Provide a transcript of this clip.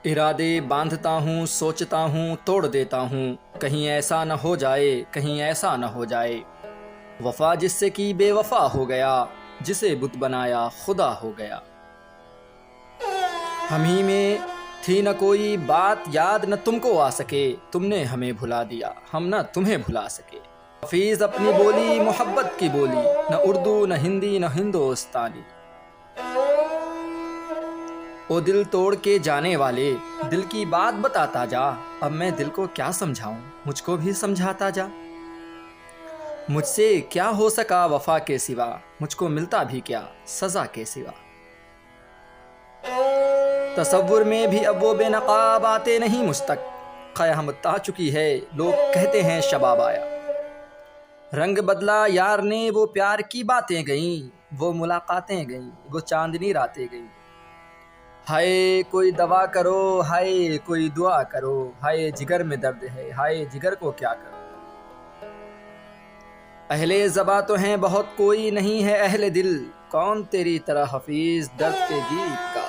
ارادے باندھتا ہوں، سوچتا ہوں، توڑ دیتا ہوں، کہیں ایسا نہ ہو جائے، کہیں ایسا نہ ہو جائے۔ وفا جس سے کی بے وفا ہو گیا، جسے بت بنایا خدا ہو گیا۔ ہم ہی میں تھی نہ کوئی بات یاد، نہ تم کو آ سکے، تم نے ہمیں بھلا دیا، ہم نہ تمہیں بھلا سکے۔ حفیظ اپنی بولی محبت کی بولی، نہ اردو نہ ہندی نہ ہندوستانی۔ او دل توڑ کے جانے والے، دل کی بات بتاتا جا، اب میں دل کو کیا سمجھاؤں، مجھ کو بھی سمجھاتا جا۔ مجھ سے کیا ہو سکا وفا کے سوا، مجھ کو ملتا بھی کیا سزا کے سوا۔ تصور میں بھی اب وہ بے نقاب آتے نہیں مجھ تک، قیامت آ چکی ہے لوگ کہتے ہیں شباب آیا۔ رنگ بدلا یار نے، وہ پیار کی باتیں گئیں، وہ ملاقاتیں گئیں، وہ چاندنی راتیں گئیں۔ ہائے کوئی دوا کرو، ہائے کوئی دعا کرو، ہائے جگر میں درد ہے، ہائے جگر کو کیا کرو۔ اہل زباں تو ہیں بہت، کوئی نہیں ہے اہل دل، کون تیری طرح حفیظ درد کے گیت گائے۔